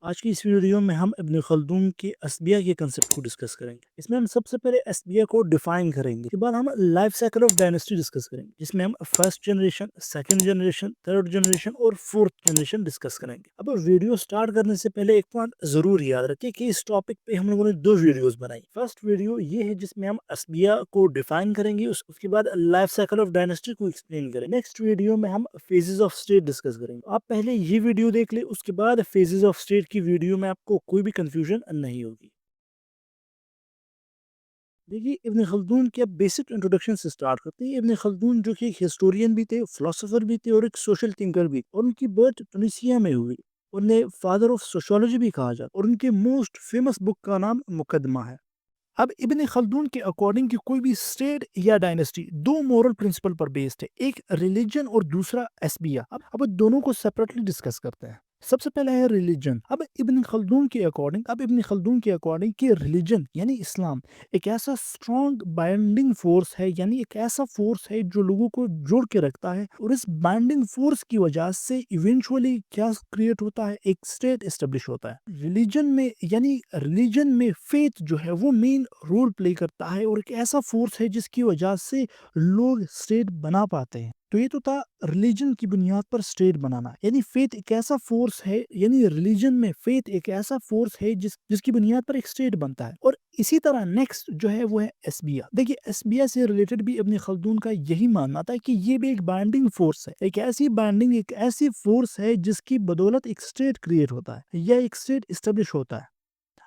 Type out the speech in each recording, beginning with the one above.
आज की इस वीडियो में हम इब्न खल्दून के अस्बिया के कंसेप्ट को डिस्कस करेंगे। इसमें हम सबसे पहले अस्बिया को डिफाइन करेंगे। उसके बाद हम life cycle of dynasty discuss करेंगे, जिसमें हम first generation, second generation, third generation और फोर्थ जनरेशन डिस्कस करेंगे। अब वीडियो स्टार्ट करने से पहले एक पॉइंट जरूर याद रखें कि इस टॉपिक पे हम लोगों ने दो वीडियोस बनाई। फर्स्ट वीडियो ये है जिसमें हम अस्बिया को डिफाइन करेंगे, उसके बाद लाइफ साइकिल ऑफ डायनेस्टी को एक्सप्लेन करेंगे। नेक्स्ट वीडियो में हम फेजेस ऑफ स्टेट डिस्कस करेंगे। आप पहले ये वीडियो देख ले, उसके बाद फेजेस ऑफ स्टेट की वीडियो में आपको कोई भी कंफ्यूजन नहीं होगी। देखिए, इब्न खल्दून के अब बेसिक इंट्रोडक्शन से स्टार्ट करते हैं। इब्न खल्दून जो कि एक हिस्टोरियन भी थे, फिलोसोफर भी थे और एक सोशल थिंकर भी, और उनकी बर्थ ट्यूनीसिया में हुई। उन्हें फादर ऑफ सोशियोलॉजी भी कहा जाता है और उनके मोस्ट फेमस बुक का नाम मुकदमा है। अब इब्न खल्दून के अकॉर्डिंग कि कोई भी स्टेट या डायनेस्टी दो मॉरल प्रिंसिपल पर बेस्ड है, एक रिलीजन और दूसरा एस्बिया। अब दोनों को सेपरेटली डिस्कस करते हैं। सबसे पहला है रिलीजन। अब इब्न खल्दून के अकॉर्डिंग कि रिलीजन यानी इस्लाम एक ऐसा स्ट्रॉन्ग बाइंडिंग फोर्स है, यानी एक ऐसा फोर्स है जो लोगों को जोड़ के रखता है, और इस बाइंडिंग फोर्स की वजह से इवेंचुअली क्या क्रिएट होता है, एक स्टेट एस्टेब्लिश होता है। रिलीजन में फेथ जो है वो मेन रोल प्ले करता है और एक ऐसा फोर्स है जिसकी वजह से लोग स्टेट बना पाते हैं। तो ये तो था रिलीजन की बुनियाद पर स्टेट बनाना, यानी फेथ एक ऐसा फोर्स है, यानी रिलीजन में फेथ एक ऐसा फोर्स है जिसकी बुनियाद पर एक स्टेट बनता है। और इसी तरह नेक्स्ट जो है वो है एस्बिया। देखिए, एस्बिया से रिलेटेड भी इब्न खल्दून का यही मानना था कि ये भी एक बाइंडिंग फोर्स है, एक ऐसी फोर्स है जिसकी बदौलत एक स्टेट क्रिएट होता है या एक स्टेट इस्टेब्लिश होता है।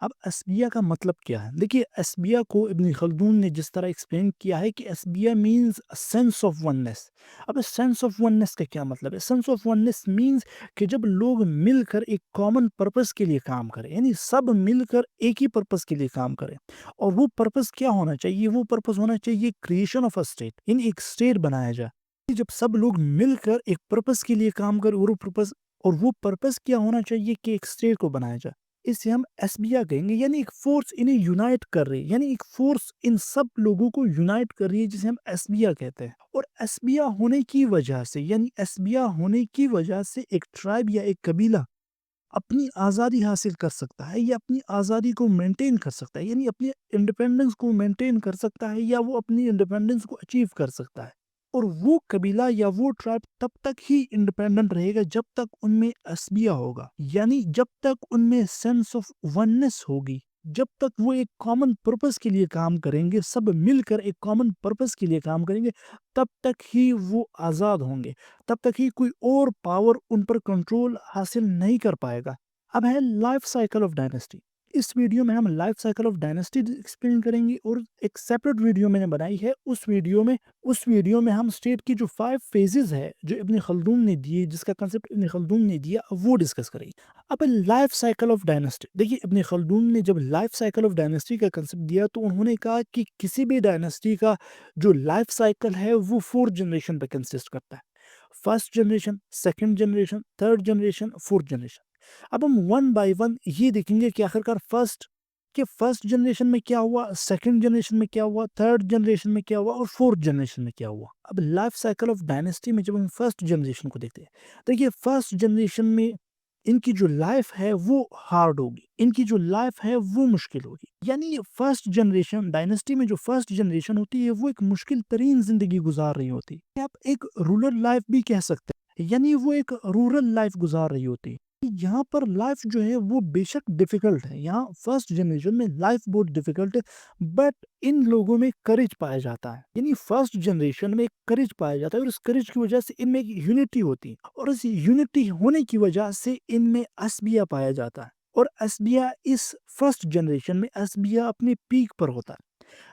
अब अस्बिया का मतलब क्या है? देखिए, अस्बिया को इब्न खल्दून ने जिस तरह एक्सप्लेन किया है कि अस्बिया मीन्स सेंस ऑफ वननेस। अब सेंस ऑफ वननेस का क्या मतलब है? सेंस ऑफ वननेस मीन्स कि जब लोग मिलकर एक कॉमन पर्पस के लिए काम करें, यानी सब मिलकर एक ही पर्पस के लिए काम करें। और वो पर्पस क्या होना चाहिए? वो पर्पस होना चाहिए क्रिएशन ऑफ अ स्टेट, यानी एक स्टेट बनाया जाए। जब सब लोग मिलकर एक पर्पस के लिए काम करें, और वो पर्पस क्या होना चाहिए कि एक स्टेट को बनाया जाए, इसे हम एस्बिया कहेंगे। यानी एक फोर्स इन्हें यूनाइट कर रही है, यानी एक फोर्स इन सब लोगों को यूनाइट कर रही है, जिसे हम एस्बिया कहते हैं। और एस्बिया होने की वजह से एक ट्राइब या एक कबीला अपनी आज़ादी हासिल कर सकता है, या अपनी आज़ादी को मेंटेन कर सकता है, यानी अपनी इंडिपेंडेंस को मेंटेन कर सकता है, या वो अपनी इंडिपेंडेंस को अचीव कर सकता है। और वो कबीला या वो ट्राइब तब तक ही इंडिपेंडेंट रहेगा जब तक उनमें असबिया होगा, यानी जब तक उनमें सेंस ऑफ वननेस होगी, जब तक वो एक कॉमन पर्पस के लिए काम करेंगे, सब मिलकर एक कॉमन पर्पस के लिए काम करेंगे, तब तक ही वो आज़ाद होंगे, तब तक ही कोई और पावर उन पर कंट्रोल हासिल नहीं कर पाएगा। अब है लाइफ साइकिल ऑफ डायनेस्टी। इस वीडियो में हम life cycle of dynasty explain करेंगे, और एक सेपरेट वीडियो मैंने बनाई है, उस वीडियो में हम स्टेट की जो 5 फेजेस है जो इब्न खल्दून ने दिए, जिसका कंसेप्ट इब्न खल्दून ने दिया, वो डिस्कस करेंगे। अब लाइफ साइकिल ऑफ डायनेस्टी। देखिए, इब्न खल्दून ने जब लाइफ साइकिल ऑफ डायनेस्टी का कंसेप्ट दिया तो उन्होंने कहा कि किसी भी डायनेस्टी का जो लाइफ साइकिल है वो 4 जनरेशन पे कंसिस्ट करता है। First generation, second generation, third generation, fourth generation. अब हम वन बाय वन ये देखेंगे कि आखिरकार फर्स्ट जनरेशन में क्या हुआ, सेकंड जनरेशन में क्या हुआ, थर्ड जनरेशन में क्या हुआ और फोर्थ जनरेशन में क्या हुआ। अब लाइफ साइकिल ऑफ डायनेस्टी में जब हम फर्स्ट जनरेशन को देखते हैं, देखिए फर्स्ट जनरेशन में इनकी जो लाइफ है वो हार्ड होगी, इनकी जो लाइफ है वो मुश्किल होगी। यानी फर्स्ट जनरेशन डायनेस्टी में जो फर्स्ट जनरेशन होती है वो एक मुश्किल तरीन जिंदगी गुजार रही होती है। आप एक रूरल लाइफ भी कह सकते हैं, यानी वो एक रूरल लाइफ गुजार रही होती है। यहाँ पर लाइफ जो है वो बेशक डिफिकल्ट है, यहाँ फर्स्ट जनरेशन में लाइफ बहुत डिफिकल्ट है, बट इन लोगों में करेज पाया जाता है, यानी फर्स्ट जनरेशन में एक करेज पाया जाता है, और इस करेज की वजह से इनमें एक यूनिटी होती है, और इस यूनिटी होने की वजह से इनमें असबिया पाया जाता है। और असबिया इस फर्स्ट जनरेशन में असबिया अपने पीक पर होता है,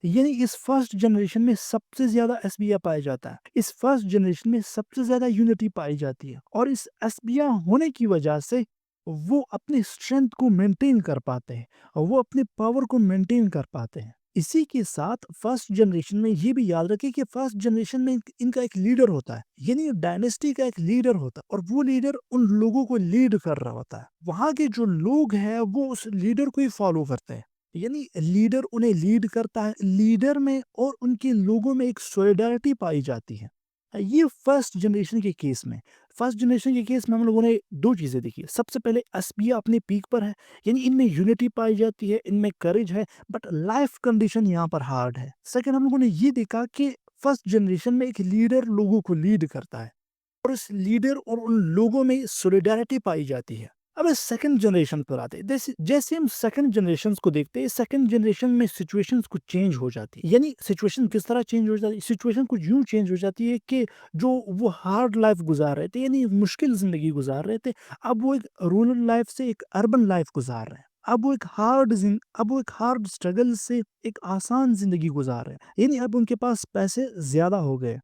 यानी इस फर्स्ट जनरेशन में सबसे ज्यादा एसबिया पाया जाता है, इस फर्स्ट जनरेशन में सबसे ज्यादा यूनिटी पाई जाती है, और इस एसबिया होने की वजह से वो अपने स्ट्रेंथ को मेंटेन कर पाते हैं, और वो अपने पावर को मेंटेन कर पाते हैं। इसी के साथ फर्स्ट जनरेशन में ये भी याद रखें कि फर्स्ट जनरेशन में इनका एक लीडर होता है, यानी डायनेस्टी का एक लीडर होता है, और वो लीडर उन लोगों को लीड कर रहा होता है। वहां के जो लोग हैं वो उस लीडर को ही फॉलो करते हैं, यानी लीडर उन्हें लीड करता है, लीडर में और उनके लोगों में एक सॉलिडारिटी पाई जाती है। ये फर्स्ट जनरेशन के केस में हम लोगों ने 2 चीज़ें देखी है। सबसे पहले असबिया अपने पीक पर है, यानी इनमें यूनिटी पाई जाती है, इनमें करेज है, बट लाइफ कंडीशन यहाँ पर हार्ड है। सेकंड हम लोगों ने ये देखा कि फर्स्ट जनरेशन में एक लीडर लोगों को लीड करता है और उस लीडर और उन लोगों में सॉलिडारिटी पाई जाती है। अब इस सेकंड जनरेशन पर आते हैं, जैसे जैसे हम सेकंड जनरेशंस को देखते हैं, सेकंड जनरेशन में सिचुएशंस कुछ चेंज हो जाती है। यानी सिचुएशन किस तरह चेंज हो जाती है? सिचुएशन कुछ यूं चेंज हो जाती है कि जो वो हार्ड लाइफ गुजार रहे थे, यानी मुश्किल जिंदगी गुजार रहे थे, अब वो एक रूरल लाइफ से एक अर्बन लाइफ गुजार रहे हैं। अब वो एक हार्ड स्ट्रगल से एक आसान जिंदगी गुजार रहे हैं, यानी अब उनके पास पैसे ज्यादा हो गए।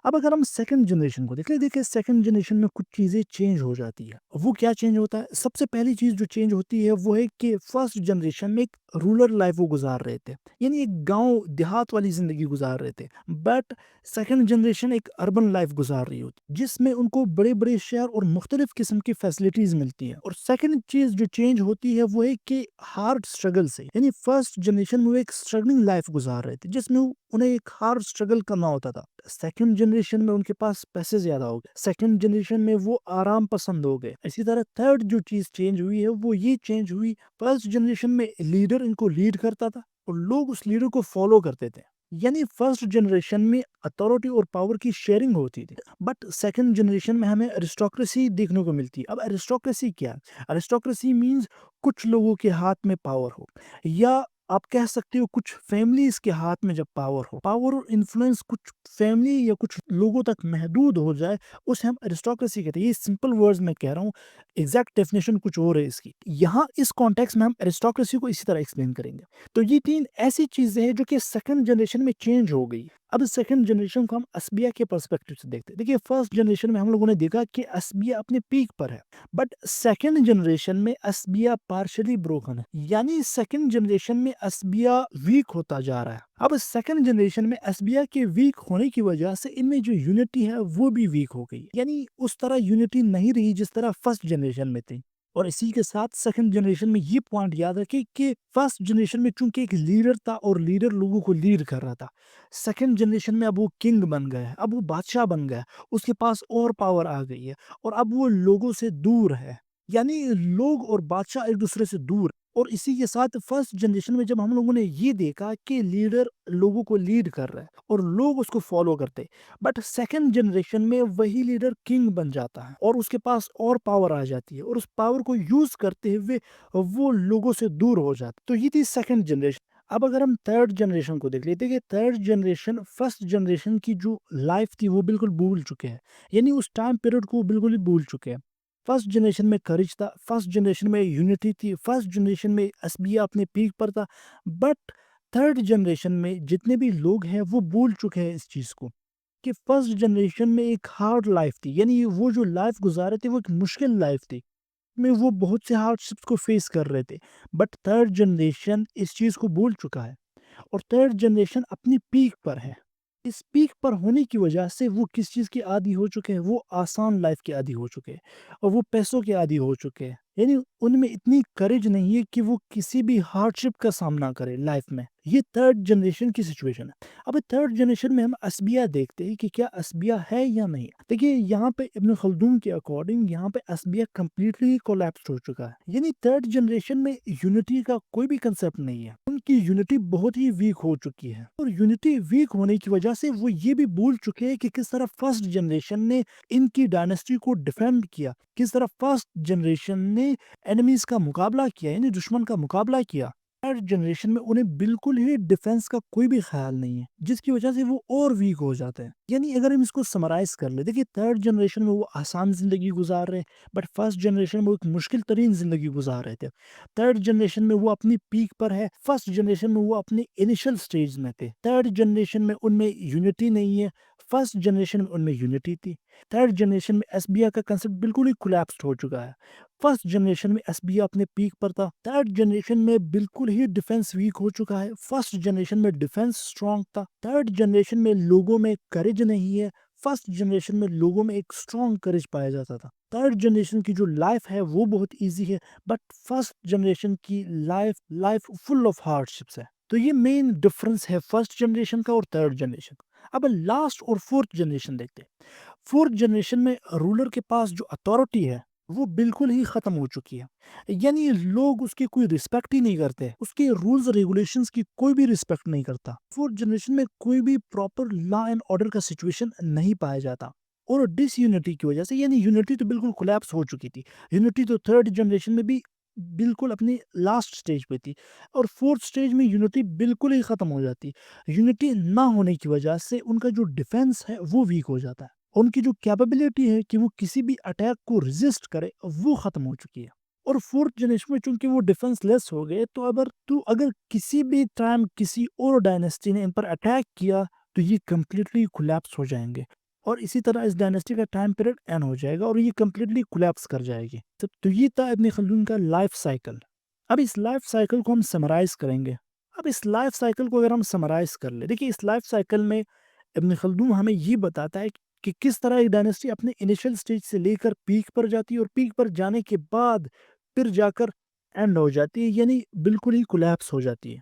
अब अगर हम सेकंड जनरेशन को देखें, देखिए सेकंड जनरेशन में कुछ चीज़ें चेंज हो जाती है। वो क्या चेंज होता है? सबसे पहली चीज़ जो चेंज होती है वो है कि फर्स्ट जनरेशन में एक रूरल लाइफ वो गुजार रहे थे, यानी एक गाँव देहात वाली ज़िंदगी गुजार रहे थे। बट सेकंड जनरेशन एक अर्बन लाइफ गुजार रही होती, जिसमें उनको बड़े-बड़े शहर और मुख्तलिफ किस्म की फैसिलिटीज़ मिलती हैं। और सेकंड चीज़ जो चेंज होती है वो है कि हार्ड स्ट्रगल से, यानी फर्स्ट जनरेशन में वो एक स्ट्रगलिंग लाइफ गुजार रहे थे, जिसमें उन्हें एक हार्ड स्ट्रगल करना होता था। सेकंड जनरेशन में उनके पास पैसे ज़्यादा हो गए, सेकंड जनरेशन में वो आराम पसंद हो गए। इसी तरह थर्ड जो चीज़ चेंज हुई है वो ये चेंज हुई, फर्स्ट जनरेशन में लीडर इनको लीड करता था और लोग उस लीडर को फॉलो करते थे। यानी फर्स्ट जनरेशन में अथॉरिटी और पावर की शेयरिंग होती थी, बट सेकंड जनरेशन में हमें अरिस्टोक्रेसी देखने को मिलती है। अब अरिस्टोक्रेसी क्या है? अरिस्टोक्रेसी मीन्स कुछ लोगों के हाथ में पावर हो, या आप कह सकते हो कुछ फैमिलीज के हाथ में जब पावर हो, पावर और इन्फ्लुएंस कुछ फैमिली या कुछ लोगों तक महदूद हो जाए, उसे हम एरिस्टोक्रेसी कहते हैं। ये सिंपल वर्ड्स में कह रहा हूँ, एग्जैक्ट डेफिनेशन कुछ और है इसकी। यहाँ इस कॉन्टेक्स्ट में हम एरिस्टोक्रेसी को इसी तरह एक्सप्लेन करेंगे। तो ये 3 ऐसी चीजें हैं जो कि सेकंड जनरेशन में चेंज हो गई। अब सेकंड जनरेशन को हम असबिया के पर्सपेक्टिव से देखते हैं। देखिए फर्स्ट जनरेशन में हम लोगों ने देखा कि असबिया अपने पीक पर है, बट सेकंड जनरेशन में असबिया पार्शियली ब्रोकन है, यानी सेकंड जनरेशन में असबिया वीक होता जा रहा है। अब सेकंड जनरेशन में असबिया के वीक होने की वजह से इनमें जो यूनिटी है वो भी वीक हो गई, यानी उस तरह यूनिटी नहीं रही जिस तरह फर्स्ट जनरेशन में थी। और इसी के साथ सेकंड जनरेशन में ये पॉइंट याद रखें कि फर्स्ट जनरेशन में चूंकि एक लीडर था और लीडर लोगों को लीड कर रहा था, सेकंड जनरेशन में अब वो किंग बन गया है, अब वो बादशाह बन गया है, उसके पास और पावर आ गई है और अब वो लोगों से दूर है, यानी लोग और बादशाह एक दूसरे से दूर। और इसी के साथ फर्स्ट जनरेशन में जब हम लोगों ने ये देखा कि लीडर लोगों को लीड कर रहा है और लोग उसको फॉलो करते, बट सेकंड जनरेशन में वही लीडर किंग बन जाता है और उसके पास और पावर आ जाती है और उस पावर को यूज करते हुए वो लोगों से दूर हो जाता। तो ये थी सेकंड जनरेशन। अब अगर हम थर्ड जनरेशन को देख लेते हैं कि थर्ड जनरेशन फर्स्ट जनरेशन की जो लाइफ थी वो बिल्कुल भूल चुके हैं, यानी उस टाइम पीरियड को बिल्कुल ही भूल चुके हैं। फर्स्ट जनरेशन में करेज था, फर्स्ट जनरेशन में यूनिटी थी, फर्स्ट जनरेशन में असबिया अपने पीक पर था, बट थर्ड जनरेशन में जितने भी लोग हैं वो भूल चुके हैं इस चीज़ को कि फर्स्ट जनरेशन में एक हार्ड लाइफ थी, यानी वो जो लाइफ गुजारे थे वो एक मुश्किल लाइफ थी, में वो बहुत से हार्डशिप्स को फेस कर रहे थे। बट थर्ड जनरेशन इस चीज़ को भूल चुका है और थर्ड जनरेशन अपनी पीक पर है। इस पीक पर होने की वजह से वो किस चीज़ के आदी हो चुके हैं? वो आसान लाइफ के आदी हो चुके हैं और वो पैसों के आदी हो चुके हैं। यानी उनमें इतनी करेज नहीं है कि वो किसी भी हार्डशिप का सामना करें लाइफ में। ये थर्ड जनरेशन की सिचुएशन है। अब थर्ड जनरेशन में हम असबिया देखते हैं कि क्या असबिया है या नहीं। देखिए यहाँ पे इब्न खल्दून के अकॉर्डिंग यहाँ पे असबिया कंप्लीटली कोलैप्स हो चुका है, यानी थर्ड जनरेशन में यूनिटी का कोई भी कंसेप्ट नहीं है। उनकी यूनिटी बहुत ही वीक हो चुकी है और यूनिटी वीक होने की वजह से वो ये भी भूल चुके हैं कि किस तरह फर्स्ट जनरेशन ने इनकी डायनेस्टी को डिफेंड किया, किस तरह फर्स्ट जनरेशन ने एनिमीज का मुकाबला किया, यानी दुश्मन का मुकाबला किया। थर्ड जनरेशन में उन्हें बिल्कुल ही डिफेंस का कोई भी ख्याल नहीं है, जिसकी वजह से वो और वीक हो जाते हैं। यानी अगर हम इसको समराइज कर ले, देखिए थर्ड जनरेशन में वो आसान जिंदगी गुजार रहे, बट फर्स्ट जनरेशन में वो एक मुश्किल तरीन जिंदगी गुजार रहे थे। थर्ड जनरेशन में वो अपनी पीक पर है, फर्स्ट जनरेशन में वो अपने इनिशियल स्टेज में थे। थर्ड जनरेशन में उनमें यूनिटी नहीं है, फर्स्ट जनरेशन में उनमें यूनिटी थी। थर्ड जनरेशन में एसबीआई का कंसेप्ट बिल्कुल ही कोलैप्स हो चुका है। फर्स्ट जनरेशन में एसबीआई अपने पीक पर था, थर्ड जनरेशन में बिल्कुल ही डिफेंस वीक हो चुका है। फर्स्ट जनरेशन में डिफेंस स्ट्रांग था, थर्ड जनरेशन में लोगों में करेज नहीं है, फर्स्ट जनरेशन में लोगों में एक स्ट्रांग करेज पाया जाता था। थर्ड जनरेशन की जो लाइफ है वो बहुत इजी है, बट फर्स्ट जनरेशन की life life full of hardships है। तो ये मेन डिफरेंस है फर्स्ट जनरेशन का और थर्ड जनरेशन का। अब लास्ट और 4th जनरेशन देखते हैं। 4th जनरेशन में रूलर के पास जो अथॉरिटी है, वो बिल्कुल ही ख़त्म हो चुकी है। यानी लोग उसकी कोई रिस्पेक्ट ही नहीं करते, उसके रूल्स रेगुलेशंस की कोई भी रिस्पेक्ट नहीं करता। 4th जनरेशन में कोई भी प्रॉपर लॉ एंड ऑर्डर का सिचुएशन नहीं पाया जाता और डिसयूनिटी की वजह से, यानी यूनिटी तो बिल्कुल कोलैप्स हो चुकी थी। यूनिटी तो 3rd जनरेशन में भी बिल्कुल अपनी लास्ट स्टेज पे थी और 4th स्टेज में यूनिटी बिल्कुल ही ख़त्म हो जाती। यूनिटी ना होने की वजह से उनका जो डिफेंस है वो वीक हो जाता है। उनकी जो कैपेबिलिटी है कि वो किसी भी अटैक को रेजिस्ट करे, वो ख़त्म हो चुकी है। और 4th जनरेशन में चूँकि वो डिफेंसलेस हो गए, तो अगर किसी भी टाइम किसी और डायनेस्टी ने इन पर अटैक किया, तो ये कंप्लीटली कोलैप्स हो जाएँगे। और इसी तरह इस डायनेस्टी का टाइम पीरियड एंड हो जाएगा और ये कंप्लीटली कोलैप्स कर जाएगी। तो ये था इब्न खल्दून का लाइफ साइकिल। अब इस लाइफ साइकिल को हम समराइज़ करेंगे। अब इस लाइफ साइकिल को अगर हम समराइज़ कर लें, देखिए इस लाइफ साइकिल में इब्न खल्दून हमें ये बताता है कि किस तरह एक डायनेस्टी अपने इनिशियल स्टेज से लेकर पीक पर जाती है और पीक पर जाने के बाद फिर जाकर एंड हो जाती है, यानी बिल्कुल ही कोलैप्स हो जाती है।